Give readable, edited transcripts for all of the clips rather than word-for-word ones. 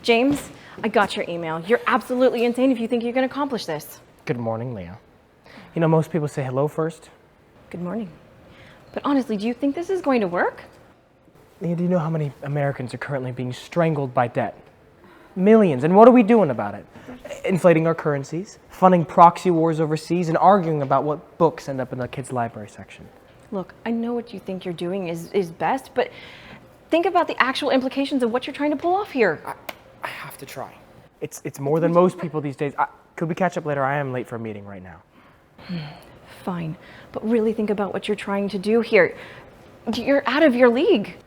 James, I got your email. You're absolutely insane if you think you can accomplish this. Good morning, Leah. You know, most people say hello first. Good morning. But honestly, do you think this is going to work? Leah, do you know how many Americans are currently being strangled by debt? Millions. And what are we doing about it? Inflating our currencies, funding proxy wars overseas, and arguing about what books end up in the kids' library section. Look, I know what you think you're doing is best, but think about the actual implications of what you're trying to pull off here. I have to try. It's more than most people these days. Could we catch up later? I am late for a meeting right now. Fine, but really think about what you're trying to do here. You're out of your league.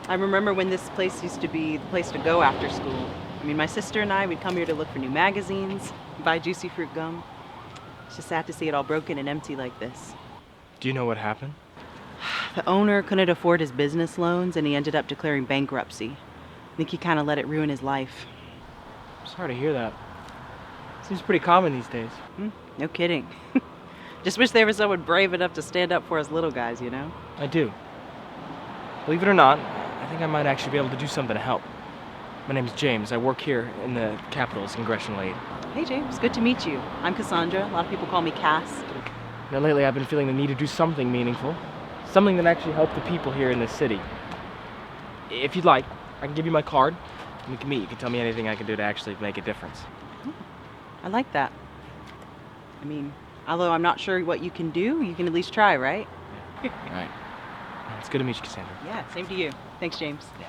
I remember when this place used to be the place to go after school. I mean, my sister and I, we'd come here to look for new magazines, buy juicy fruit gum. It's just sad to see it all broken and empty like this. Do you know what happened? The owner couldn't afford his business loans and he ended up declaring bankruptcy. I think he kind of let it ruin his life. I'm sorry to hear that. Seems pretty common these days. No kidding. Just wish there was someone brave enough to stand up for us little guys, you know? I do. Believe it or not, I think I might actually be able to do something to help. My name's James. I work here in the Capitol's congressional aid. Hey James, good to meet you. I'm Cassandra. A lot of people call me Cass. Now lately I've been feeling the need to do something meaningful. Something that actually helped the people here in this city. If you'd like, I can give you my card and we can meet. You can tell me anything I can do to actually make a difference. I like that. I mean, although I'm not sure what you can do, you can at least try, right? All right. It's good to meet you, Cassandra. Yeah, same to you. Thanks, James. Yeah.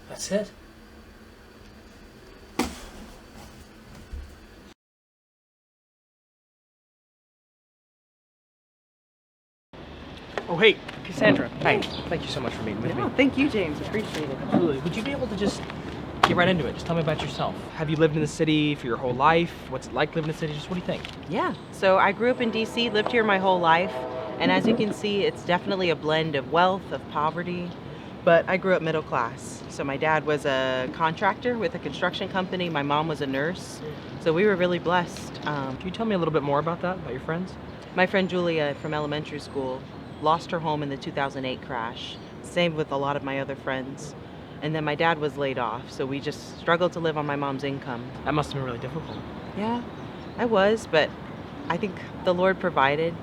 That's it. Oh, hey, Cassandra. Hi. Thank you so much for meeting with me. No, thank you, James. Appreciate it. Absolutely. Would you be able to just get right into it? Just tell me about yourself. Have you lived in the city for your whole life? What's it like living in the city? Just what do you think? Yeah, so I grew up in D.C., lived here my whole life, and as you can see, it's definitely a blend of wealth, of poverty, but I grew up middle class. So my dad was a contractor with a construction company, my mom was a nurse, so we were really blessed. Can you tell me a little bit more about that, about your friends? My friend Julia from elementary school lost her home in the 2008 crash. Same with a lot of my other friends. And then my dad was laid off, so we just struggled to live on my mom's income. That must have been really difficult. Yeah, I was, but I think the Lord provided.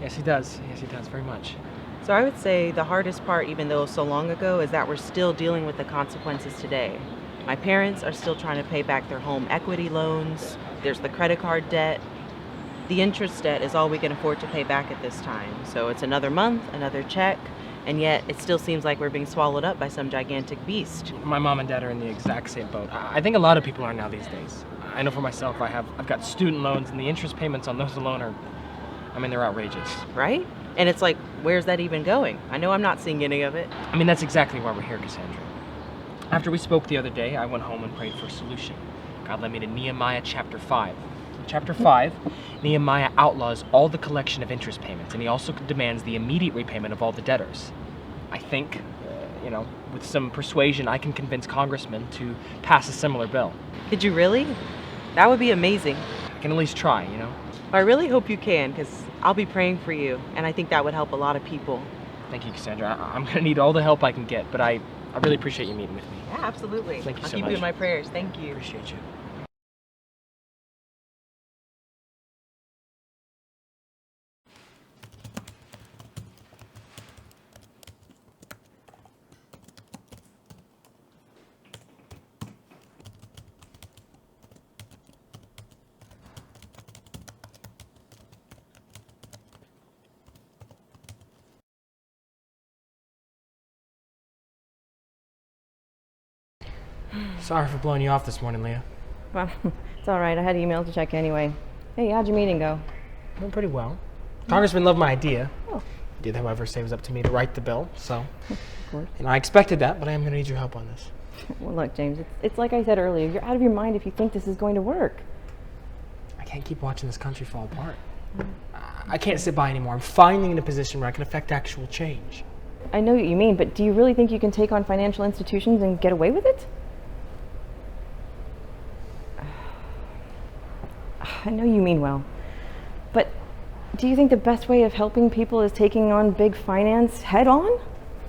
Yes, he does. Yes, he does, very much. So I would say the hardest part, even though so long ago, is that we're still dealing with the consequences today. My parents are still trying to pay back their home equity loans. There's the credit card debt. The interest debt is all we can afford to pay back at this time. So it's another month, another check, and yet it still seems like we're being swallowed up by some gigantic beast. My mom and dad are in the exact same boat. I think a lot of people are now these days. I know for myself, I've got student loans, and the interest payments on those alone are, they're outrageous. Right? And it's like, where's that even going? I know I'm not seeing any of it. That's exactly why we're here, Cassandra. After we spoke the other day, I went home and prayed for a solution. God led me to Nehemiah chapter 5. In chapter 5, Nehemiah outlaws all the collection of interest payments, and he also demands the immediate repayment of all the debtors. I think, with some persuasion, I can convince congressmen to pass a similar bill. Could you really? That would be amazing. I can at least try, I really hope you can, because I'll be praying for you, and I think that would help a lot of people. Thank you, Cassandra. I'm gonna need all the help I can get, but I really appreciate you meeting with me. Yeah, absolutely. Thank you I'll so keep much. you in my prayers. Thank you. Appreciate you. Sorry for blowing you off this morning, Leah. Well, it's all right. I had emails to check anyway. Hey, how'd your meeting go? Went pretty well. Congressman loved my idea. Oh. He did, however, say it was up to me to write the bill, so. Of course. And I expected that, but I am going to need your help on this. Well, look, James, it's like I said earlier. You're out of your mind if you think this is going to work. I can't keep watching this country fall apart. I can't sit by anymore. I'm finally in a position where I can affect actual change. I know what you mean, but do you really think you can take on financial institutions and get away with it? I know you mean well, but do you think the best way of helping people is taking on big finance head on?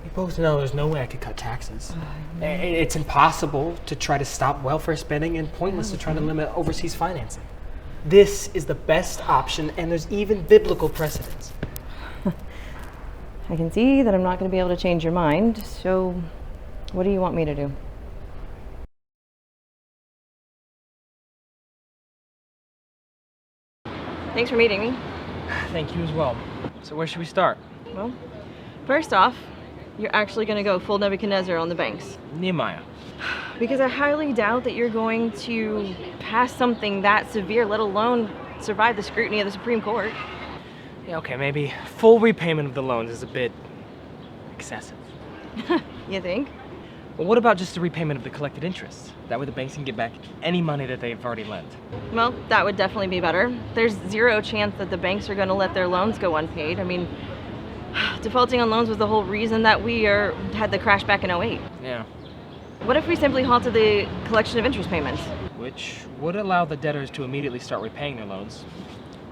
We both know there's no way I could cut taxes. It's impossible to try to stop welfare spending and pointless to try to limit overseas financing. This is the best option, and there's even biblical precedence. I can see that I'm not going to be able to change your mind, so what do you want me to do? Thanks for meeting me. Thank you as well. So where should we start? Well, first off, you're actually going to go full Nebuchadnezzar on the banks. Nehemiah. Because I highly doubt that you're going to pass something that severe, let alone survive the scrutiny of the Supreme Court. Yeah, okay, maybe full repayment of the loans is a bit excessive. You think? Well, what about just the repayment of the collected interest? That way the banks can get back any money that they've already lent. Well, that would definitely be better. There's zero chance that the banks are going to let their loans go unpaid. I mean, defaulting on loans was the whole reason that we had the crash back in '08. Yeah. What if we simply halted the collection of interest payments? Which would allow the debtors to immediately start repaying their loans.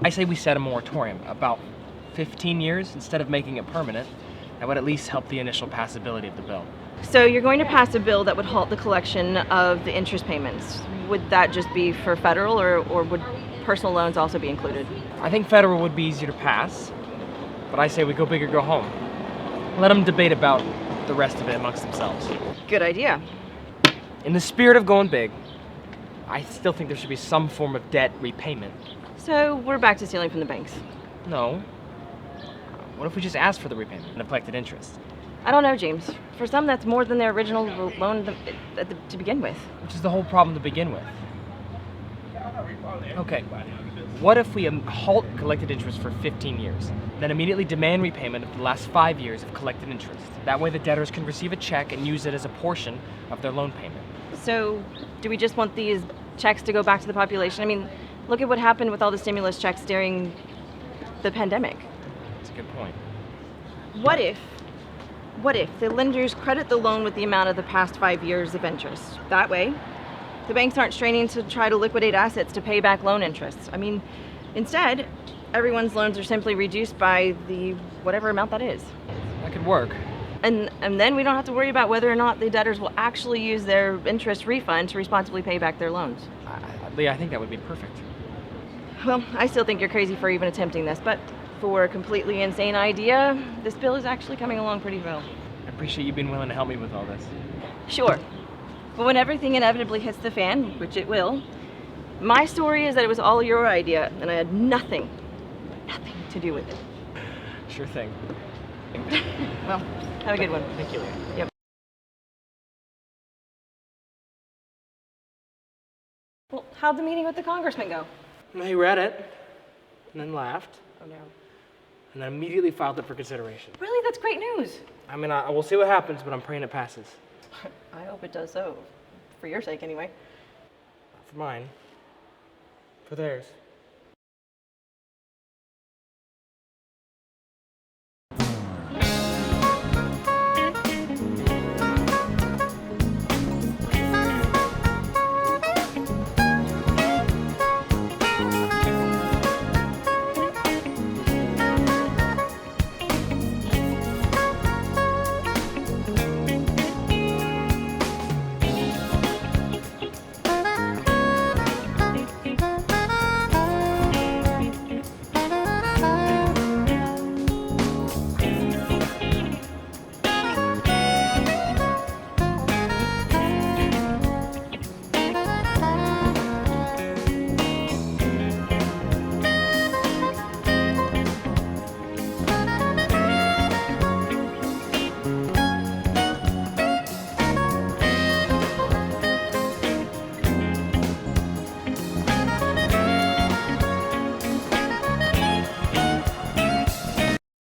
I say we set a moratorium, about 15 years, instead of making it permanent. That would at least help the initial passability of the bill. So you're going to pass a bill that would halt the collection of the interest payments. Would that just be for federal, or would personal loans also be included? I think federal would be easier to pass, but I say we go big or go home. Let them debate about the rest of it amongst themselves. Good idea. In the spirit of going big, I still think there should be some form of debt repayment. So we're back to stealing from the banks. No. What if we just ask for the repayment of collected interest? I don't know, James. For some, that's more than their original loan to begin with. Which is the whole problem to begin with. Okay, what if we halt collected interest for 15 years, then immediately demand repayment of the last 5 years of collected interest? That way the debtors can receive a check and use it as a portion of their loan payment. So do we just want these checks to go back to the population? I mean, look at what happened with all the stimulus checks during the pandemic. That's a good point. What if the lenders credit the loan with the amount of the past 5 years of interest? That way, the banks aren't straining to try to liquidate assets to pay back loan interests. I mean, instead, everyone's loans are simply reduced by the whatever amount that is. That could work. And then we don't have to worry about whether or not the debtors will actually use their interest refund to responsibly pay back their loans. Leah, I think that would be perfect. Well, I still think you're crazy for even attempting this, but for a completely insane idea, this bill is actually coming along pretty well. I appreciate you being willing to help me with all this. Sure. But when everything inevitably hits the fan, which it will, my story is that it was all your idea, and I had nothing to do with it. Sure thing. Well, have a good one. Thank you, Leah. Yep. Well, how'd the meeting with the congressman go? He read it, and then laughed, Oh no. and then immediately filed it for consideration. Really? That's great news. I mean, we'll see what happens, but I'm praying it passes. I hope it does so. For your sake, anyway. For mine. For theirs.